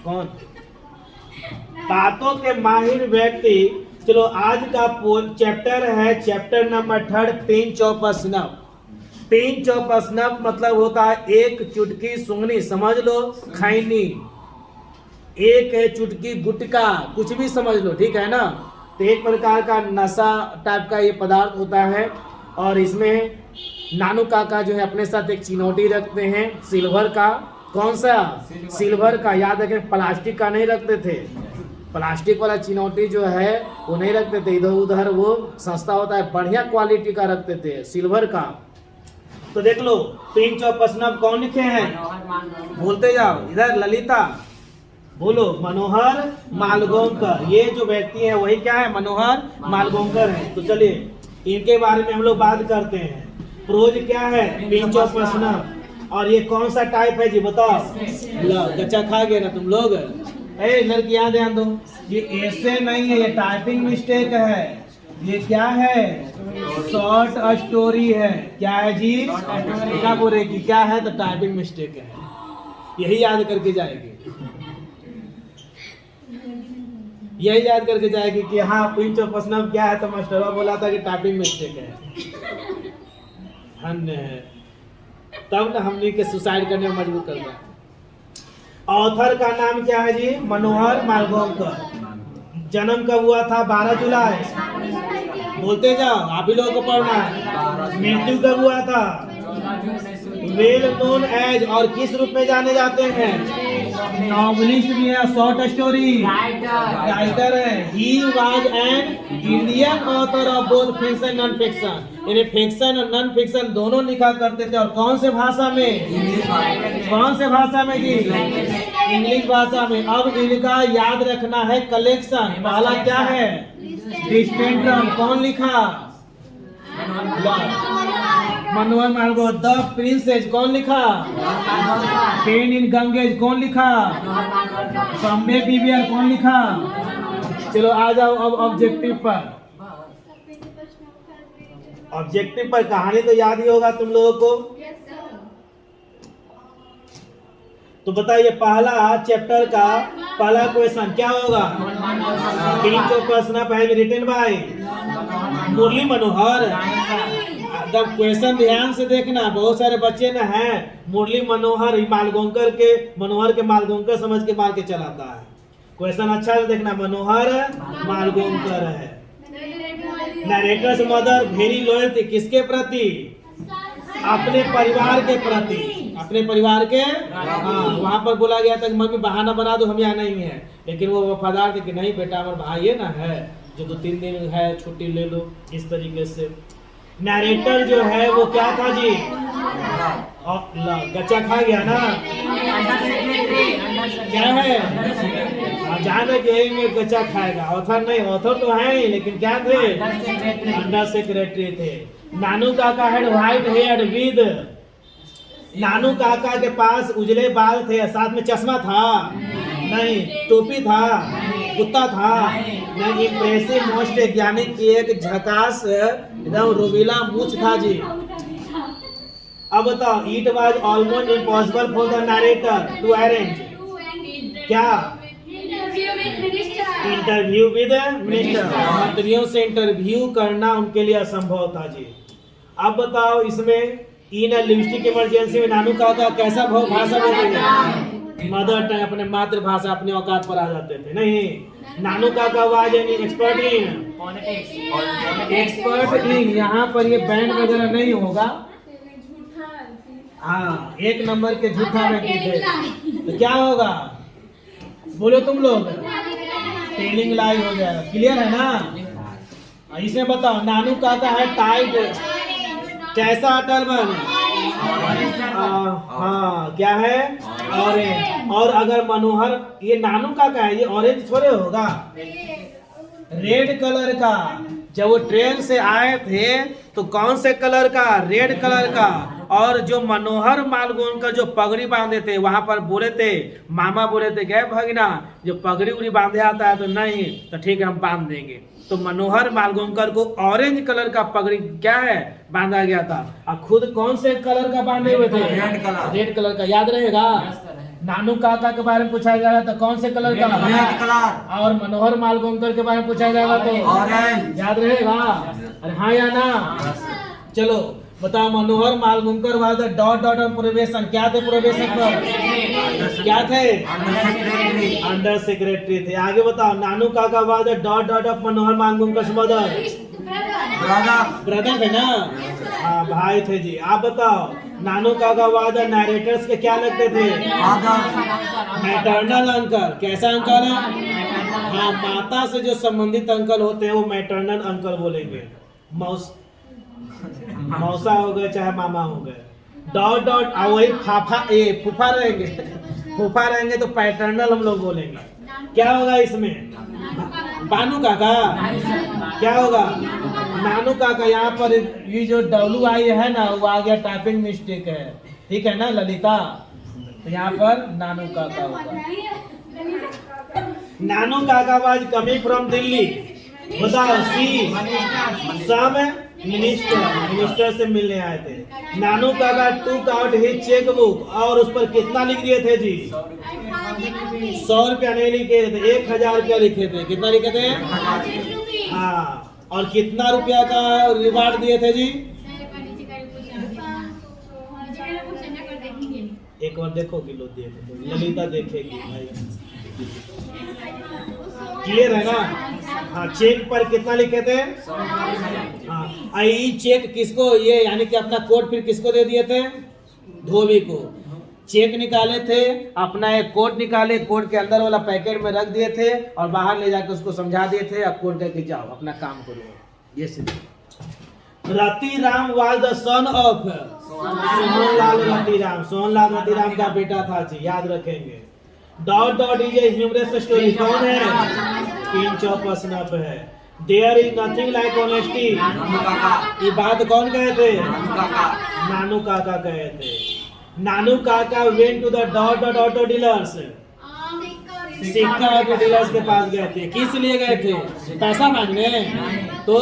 कौन? बातों के माहिर व्यक्ति। चलो आज का चैप्टर है chapter number 3 pinch of a snuff. Pinch of a snuff मतलब होता है एक चुटकी सूंघनी, समझ लो खैनी, एक है चुटकी गुटका, कुछ भी समझ लो, ठीक है ना। तो एक प्रकार का नशा टाइप का ये पदार्थ होता है। और इसमें नानू काका जो है अपने साथ एक चिनौटी रखते हैं सिल्वर का। कौन सा? सिल्वर का। याद रखें, प्लास्टिक का नहीं रखते थे। प्लास्टिक वाला चिनौटी जो है वो नहीं रखते थे, इधर उधर वो सस्ता होता है, बढ़िया क्वालिटी का रखते थे, सिल्वर का। तो देख लो पिंच ऑफ अ स्नफ कौन लिखे हैं? बोलते जाओ। इधर ललिता बोलो, मनोहर मालगोंकर। ये जो व्यक्ति है वही क्या है? मनोहर मालगोंकर है। तो चलिए इनके बारे में हम लोग बात करते हैं। प्रोज क्या है? Pinch of a snuff. और ये कौन सा टाइप है जी बताओ? लो कच्चा खा गए ना तुम लोग। ए लड़कियां ध्यान दो, ये ऐसे नहीं है, ये टाइपिंग मिस्टेक है। ये क्या है? शॉर्ट स्टोरी है। क्या है जी? क्या बोलेगी? क्या है? तो टाइपिंग मिस्टेक है, यही याद करके जाएगी, यही याद करके जाएगी कि हाँ पिंच ऑफ अ स्नफ क्या है। तो मास्टरवा बोला था कि टाइपिंग मिस्टेक है। अन्य है तब ना हमने के सुसाइड करने में मजबूर कर दिया। ऑथर का नाम क्या है जी? मनोहर मालगोंकर। जन्म कब हुआ था? 12 जुलाई। बोलते जाओ, आप ही लोगों को पढ़ना है। मृत्यु कब हुआ था? वेल नोन एज, और किस रूप में जाने जाते हैं? नॉवलिस्ट भी है, शॉर्ट स्टोरी राइटर है। He was an Indian author of both fiction non fiction. इन्हें फिक्शन और नॉन फिक्शन दोनों लिखा करते थे। और कौन से भाषा में? कौन से भाषा में जी? इंग्लिश भाषा में। अब इनका याद रखना है कलेक्शन। पहला क्या है? डिस्टेंड्रम। कौन लिखा? मनोहर मालगोंकर। द प्रिंसेस कौन लिखा? पेन इन गंगेज कौन लिखा? बॉम्बे बीबियर कौन लिखा? चलो आ जाओ अब ऑब्जेक्टिव पर। ऑब्जेक्टिव पर कहानी तो याद ही होगा तुम लोगों को। तो बताइए पहला चैप्टर का पहला क्वेश्चन क्या होगा? Pinch of a snuff has been written by Murli Manohar. जब क्वेश्चन ध्यान से देखना, बहुत सारे बच्चे ना हैं मुरली मनोहर मालगोंकर के, मनोहर के मालगोंकर समझ के मार के चलाता है। क्वेश्चन अच्छा से देखना, मनोहर मालगोंकर है। नरेटर्स मदर वेरी लॉयल थी किसके प्रति? अपने परिवार के प्रति। अपने परिवार के, हाँ वहां पर बोला गया था कि मम्मी बहाना बना दो हम यहाँ नहीं है, लेकिन वो वफादार थे कि नहीं बेटा हमारा भाई है ना है, जो 2-3 दिन है छुट्टी ले लो। इस तरीके से नरेटर जो है वो क्या था जी? गच्चा खा गया ना? क्या है? जहाँ तक यही गच्चा खाएगा। ऑथर नहीं, ऑथर तो है ही, लेकिन क्या थे? अंडर सेक्रेटरी थे। नानू काका हैड व्हाइट हेयर विद। नानू काका के पास उजले बाल थे, साथ में चश्मा था नहीं, टोपी था, कुत्ता था नहीं, इम्प्रेसिव मोस्ट यानी कि एक झकास एकदम रोबीला मूछ था जी। अब बताओ, it was almost impossible for the narrator to arrange क्या? Interview with minister. मंत्रियों से इंटरव्यू करना उनके लिए असंभव था जी। अब बताओ इसमें इन लिंग्विस्टिक इमरजेंसी में नानू काका कैसा भाषा बोलेंगे? मदर टंग, अपने मातृभाषा, अपने औकात पर आ जाते थे। नहीं, नानू Kaka was an expert in यहाँ पर ये बैंड वगैरह नहीं होगा। हाँ, 1 नंबर के झूठा व्यक्ति थे। तो क्या होगा बोलो तुम लोग? टेलिंग लाई हो जाएगा। क्लियर है ना? इसमें बताओ, नानू काका है टाइट कैसा टर्बन? हाँ क्या है? ऑरेंज। और अगर मनोहर, ये नानू काका है, ये ऑरेंज थोड़े होगा, रेड कलर का। जब वो ट्रेन से आए थे तो कौन से कलर का? रेड कलर का। और जो मनोहर मालगोंकर जो पगड़ी बांधे थे वहां पर बोले थे, मामा बोले थे गए भगना जो पगड़ी उड़ी बांधे आता है तो नहीं, तो ठीक है हम बांध देंगे। तो मनोहर मालगोंकर को ऑरेंज कलर का पगड़ी क्या है बांधा गया था। और खुद कौन से कलर का बांधे हुए थे? रेड कलर का। याद रहेगा? नानू काका के बारे में पूछा जाएगा तो कौन से कलर का? Red colour. और मनोहर मालगोंकर के बारे में पूछा जाएगा तो ऑरेंज। याद रहेगा? अरे हाँ या ना? चलो बताओ, Manohar Malgonkar was the dot dot on probation. क्या थे प्रोबेशन पर? क्या थे? अंडर सेक्रेटरी थे। आगे बताओ, Nanu Kaka was the dot dot of Manohar Malgonkar mother. Brother थे ना? हाँ भाई थे जी। आप बताओ, Nanu Kaka was the narrator's के क्या लगते थे? Maternal uncle. कैसा अंकल है? हाँ, माता से जो संबंधित अंकल होते हैं वो मैटरनल अंकल बोलेंगे। मौसा हो गए चाहे मामा हो गए। डॉट डॉट वही फूफा रहेंगे। फूफा रहेंगे तो पैटर्नल हम लोग बोलेंगे। क्या होगा इसमें? बानू काका। क्या होगा? नानू काका। यहाँ पर ये जो WI है ना, वो आ गया टाइपिंग मिस्टेक है, ठीक है ना ललिता? तो यहाँ पर नानू काका होगा। नानू Kaka was coming from Delhi. बताओ, सम मिनिस्टर से मिलने आए थे। नानू काका टूक आउट हिज चेक बुक और उस पर कितना लिख दिए थे जी? 100 रुपया नहीं लिखे थे, 1000 रुपया लिखे थे। कितना लिखे थे? हाँ। और कितना रुपया का रिवार्ड दिए थे जी? एक बार देखो किलो दिए थे, ललिता देखेगी भाई। क्लियर है ना? हाँ, चेक पर कितना लिखे थे? हाँ, ये चेक किसको, ये यानी कि अपना कोट फिर किसको दे दिए थे? धोबी को। चेक निकाले थे, अपना एक कोट निकाले, कोट के अंदर वाला पैकेट में रख दिए थे और बाहर ले जाकर उसको समझा दिए थे, अब कोट करके जाओ अपना काम करो। ये Ratiram was the son of Sohanlal Ratiram. Sohanlal Ratiram का बेटा था जी, याद रखेंगे। Dot dot is a humorous story. कौन है? पिंच ऑफ अ स्नफ है। There is nothing like honesty. ये बात कौन कहे थे? नानू काका कहे थे। Nanu Kaka went to the dot dot auto dealers. Sikka auto dealers के पास गए थे। किस लिए गए थे? पैसा मांगने। तो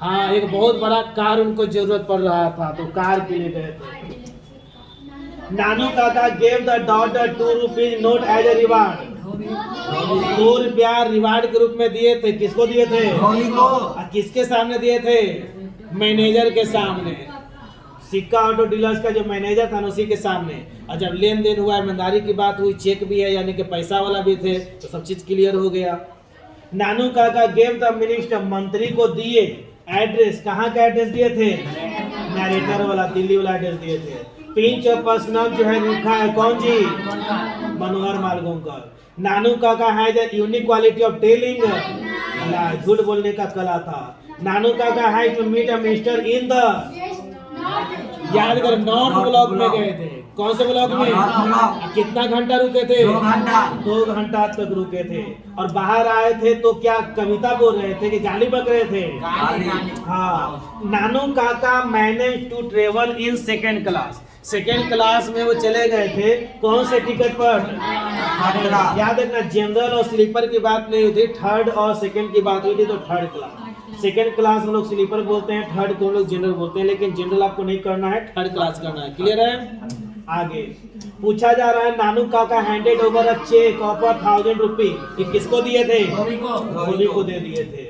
हाँ, एक बहुत बड़ा कार उनको जरूरत पड़ रहा था, तो कार के लिए गए थे। Nanu Kaka gave the dot the 2 rupees note as a reward. 2 रुपया रिवार्ड के रूप में दिए थे। किसको दिए थे? किसके सामने दिए थे? मैनेजर के सामने। सिक्का ऑटो डीलर्स का जो मैनेजर था उसी के सामने। और जब लेन देन हुआ, ईमानदारी की बात हुई, चेक भी है यानी कि पैसा वाला भी थे, तो सब चीज क्लियर हो गया। नानू काका गेव द मिनिस्टर, मंत्री को दिए एड्रेस। कहाँ का एड्रेस दिए थे? नरेटर वाला, दिल्ली वाला एड्रेस दिए थे। पिंच ऑफ पर्सनल जो है लिखा है कौन जी? मनोहर Malgonkar. Nanu Kaka has a unique quality of telling, झूठ बोलने का कला था। Nanu Kaka has to meet a minister in the, याद कर, नॉर्थ ब्लॉक में गए थे। कौन से ब्लॉक में? कितना घंटा रुके थे? 2 घंटा तक रुके थे। और बाहर आए थे तो क्या कविता बोल रहे थे कि गाली बक रहे थे? हाँ। Nanu Kaka manage to travel in second class. Second class में वो चले गए थे। कौन से टिकट पर? याद रखना, जनरल और स्लीपर की बात नहीं हुई थी, थर्ड और सेकेंड की बात हुई थी, तो थर्ड क्लास। सेकेंड क्लास हम लोग स्लीपर बोलते हैं, थर्ड को हम लोग जनरल बोलते हैं, लेकिन जनरल आपको नहीं करना है, थर्ड क्लास करना है। क्लियर है? आगे पूछा जा रहा है, नानू काका handed over a cheque of 1000 rupees. ये किसको दिए थे? धोबी को दे दिए थे।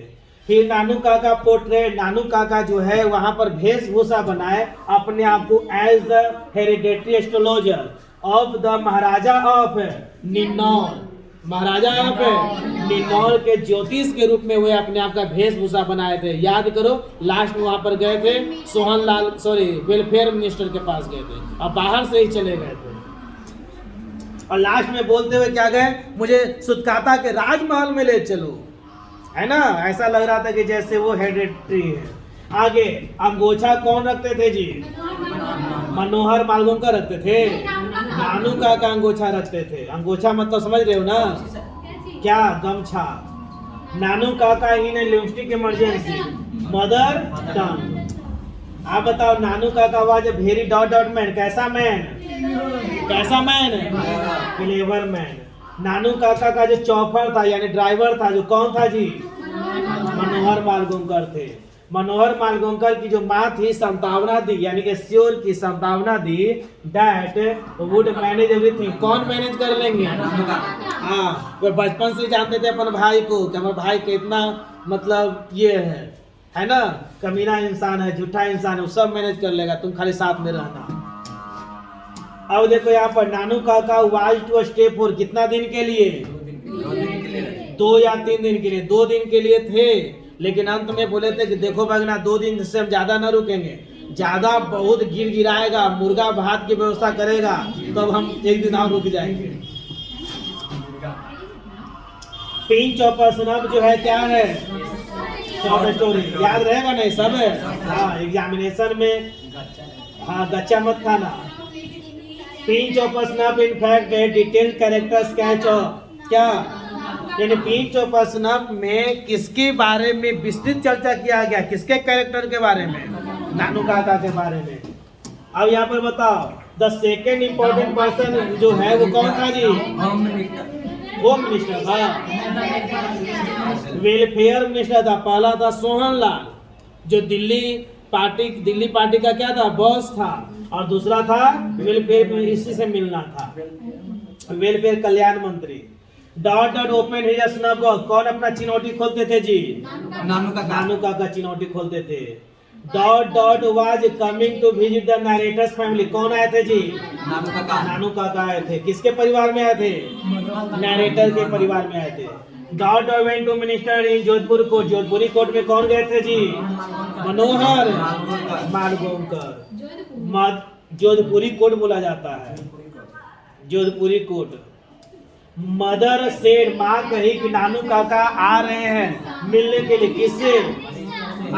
फिर नानू काका पोर्ट्रेट, नानू काका जो है वहां पर वेशभूषा बनाए अपने आप को as the hereditary astrologer of the maharaja of Ninnaur. Maharaja of Ninnaur के ज्योतिष के रूप में वे अपने आप का वेशभूषा बनाए थे। याद करो, लास्ट में वहां पर गए थे सोहनलाल, वेलफेयर मिनिस्टर के पास गए थे और बाहर से ही चले गए थे। और लास्ट में बोलते हुए क्या गए? मुझे सुतकाता के राजमहल में ले चलो, है ना? ऐसा लग रहा था कि जैसे वो हेरिडेटरी है। आगे अंगोछा कौन रखते थे जी? मनोहर मालगोंकर रखते थे। नानू काका अंगोछा रखते थे। अंगोछा मतलब समझ रहे हो ना? क्या? गमछा। Nanu Kaka in lipstick emergency, mother tongue. आप बताओ, Nanu Kaka was a very dot dot man. कैसा मैन? कैसा man? Clever man. Nanu Kaka का जो चौफर था यानी ड्राइवर था, जो कौन था जी? मनोहर मालगोंकर थे। मनोहर मालगोंकर की जो माँ थी संभावना दी, यानी कि श्योर की संभावना दी दैट वुड मैनेज एवरीथिंग। कौन मैनेज कर लेंगे? हाँ, वो बचपन से जानते थे अपन भाई को कि हमारा भाई कितना मतलब ये है ना, कमीना इंसान है, झूठा इंसान है, वो सब मैनेज कर लेगा, तुम खाली साथ में रहना। अब देखो यहाँ पर नानू Kaka was to stay for कितना दिन के लिए? 2 या 3 दिन के लिए। 2 दिन के लिए थे, लेकिन अंत में बोले थे कि देखो भगना 2 दिन से हम ज्यादा न रुकेंगे, ज्यादा बहुत गिर गिराएगा, मुर्गा भात की व्यवस्था करेगा तो अब हम 1 दिन और रुक जाएंगे। पिंच ऑफ स्नफ जो है क्या है? Short story. याद रहेगा नहीं सब है? हाँ, एग्जामिनेशन में हाँ गच्चा मत खाना। Pinch of snuff in fact detailed character sketch क्या, यानी पिंच ऑफ स्नफ में किसके बारे में विस्तृत चर्चा किया गया? किसके कैरेक्टर के बारे में? नानू काका के बारे में। अब यहाँ पर बताओ, द सेकेंड इम्पोर्टेंट पर्सन जो है वो कौन था जी? होम मिनिस्टर था, वेलफेयर मिनिस्टर था। पहला था सोहन लाल, जो दिल्ली पार्टी का क्या था? बॉस था, और दूसरा था वेलफेयर, इसी से मिलना था, वेलफेयर कल्याण मंत्री। Dot dot open his snuff box. कौन अपना चिनौटी खोलते थे जी? नानू काका चिनौटी खोलते थे। Dot dot was coming to visit the narrator's family. कौन आए थे जी? नानू काका आए थे। किसके परिवार में आए थे? नरेटर के परिवार में आए थे। Dot dot went to minister in Jodhpur court. जोधपुरी कोर्ट में कौन गए थे जी? मनोहर मालगोंकर। जोधपुरी कोर्ट बोला जाता है, जोधपुरी कोर्ट। मदर सेड, माँ कही कि नानू काका आ रहे हैं मिलने के लिए। किससे?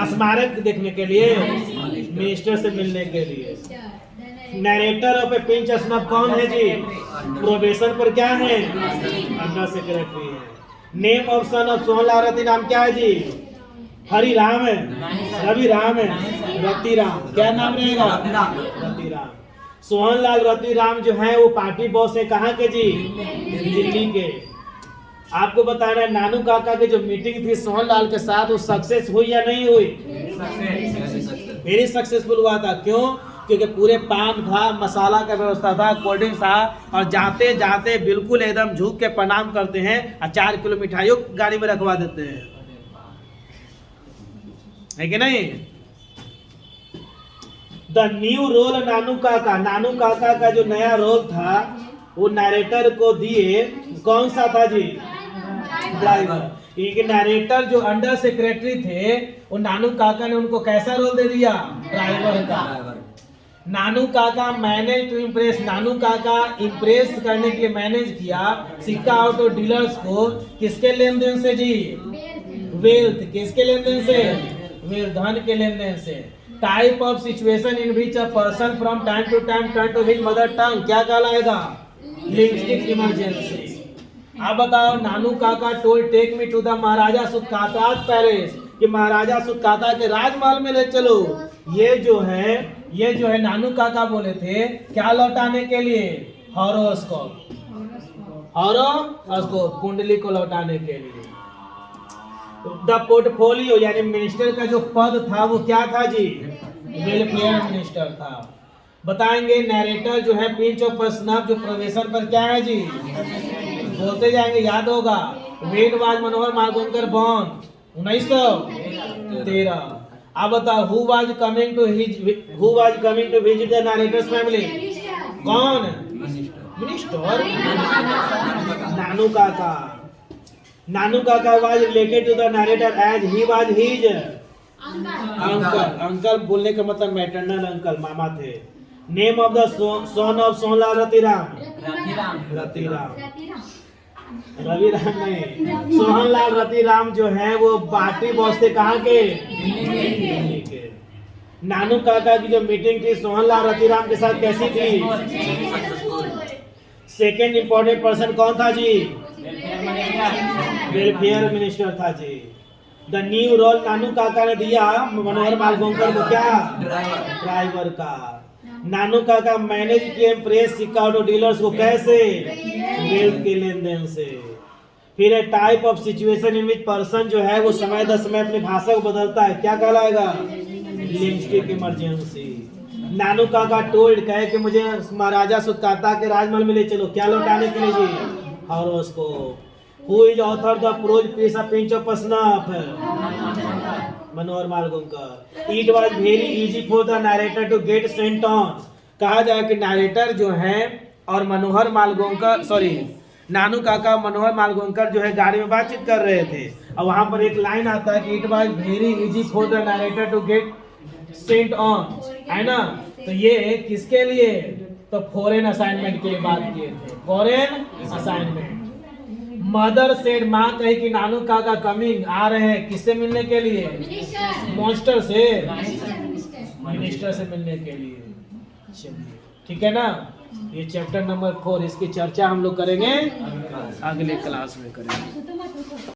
स्मारक देखने के लिए, मिनिस्टर से मिलने के लिए। Narrator of a pinch snuff कौन है जी? प्रोबेशन पर क्या है? अंडर सेक्रेटरी है। Name of son of Sohanlal Rati नाम क्या है जी? हरि राम है, रवि राम है, रति राम। क्या नाम रहेगा? रति राम। सोहनलाल रति राम जो है वो पार्टी बॉस है, कहाँ के जी? दिल्ली के। आपको बताना है नानू काका की जो मीटिंग थी सोहनलाल के साथ वो सक्सेस हुई या नहीं हुई? वेरी सक्सेसफुल हुआ था। क्यों? क्योंकि पूरे पान था, मसाला का व्यवस्था था, कोल्ड ड्रिंक था, और जाते जाते बिल्कुल एकदम झुक के प्रणाम करते हैं और 4 किलो मिठाइयों गाड़ी में रखवा देते हैं, है कि नहीं? द न्यू रोल नानू काका। नानू काका का जो नया रोल था वो नरेटर को दिए। कौन सा था जी? ड्राइवर। ये नरेटर जो अंडर सेक्रेटरी थे वो नानू काका ने उनको कैसा रोल दे दिया? ड्राइवर का। नानू काका मैनेज टू इम्प्रेस। नानू काका इम्प्रेस करने के लिए मैनेज किया सिक्का ऑटो डीलर्स को। किसके लेन देन से जी? वेल्थ। किसके लेन देन से? वेल्थ, धन के लेन देन से। Type of situation in which a person from time to time turn to his mother tongue. क्या कहलाएगा? Linguistic emergency. आप बताओ, Nanu Kaka told take me to the maharaja Sukhata palace, कि महाराजा सुखाता के राजमहल में ले चलो। ये जो है नानू काका बोले थे क्या लौटाने के लिए? हॉरोस्कोप, कुंडली को लौटाने के लिए। द पोर्टफोलियो यानी मिनिस्टर का जो पद था वो क्या था जी? वेलफेयर मिनिस्टर था। बताएंगे नैरेटर जो है पिंच ऑफ स्नफ जो प्रोबेशन पर क्या है जी? बोलते जाएंगे, याद होगा। When was Manohar Malgonkar born 1913। अब बताओ, who was coming to visit the narrator's family? कौन? Minister Nanu Kaka. Nanu Kaka was related to the narrator as he was his uncle. Uncle बोलने का मतलब मैटरनल अंकल, मामा थे। Name of the son of Sohanlal Rati Ram. Ravi Ram नहीं, सोहनलाल रति राम जो है वो पार्टी बॉस थे, कहाँ के? दिल्ली के। नानू काका की जो मीटिंग थी सोहनलाल रति राम के साथ कैसी थी? सेकेंड इंपॉर्टेंट पर्सन कौन था जी? वेलफेयर मिनिस्टर था जी। द न्यू रोल नानू काका ने दिया मनोहर मालगोंकर को क्या? ड्राइवर का। नानू काका मैनेज किए प्रेस सिक्का ऑटो डीलर्स को कैसे? वेल्थ के लेन देन से। फिर है type of situation in which person जो है वो समय दर समय अपनी भाषा को बदलता है, क्या कहलाएगा? Linguistic emergency. नानू काका टोल्ड, कहे कि मुझे महाराजा सुकाता के राजमहल में ले चलो, क्या लौटाने के लिए जी? Horoscope. Who is author the prose piece of pinch of snuff? Manohar Malgunkar. It was very easy for the narrator to get sent on. कहा जाए कि नरेटर जो है और मनोहर मालगुंकर, सॉरी नानू काका मनोहर मालगुंकर जो है गाड़ी में बातचीत कर रहे थे, और वहां पर एक लाइन आता है कि it was very easy for the narrator to get sent on, है ना? तो ये किसके लिए? तो फॉरेन असाइनमेंट के लिए बात किए थे, फॉरेन असाइनमेंट। मदर सेड, माँ कही कि नानू काका कमिंग, आ रहे हैं, किससे मिलने के लिए? मॉन्स्टर से, मिनिस्टर से मिलने के लिए। चलिए ठीक है ना, ये चैप्टर नंबर 4, इसकी चर्चा हम लोग करेंगे अगले क्लास में करेंगे।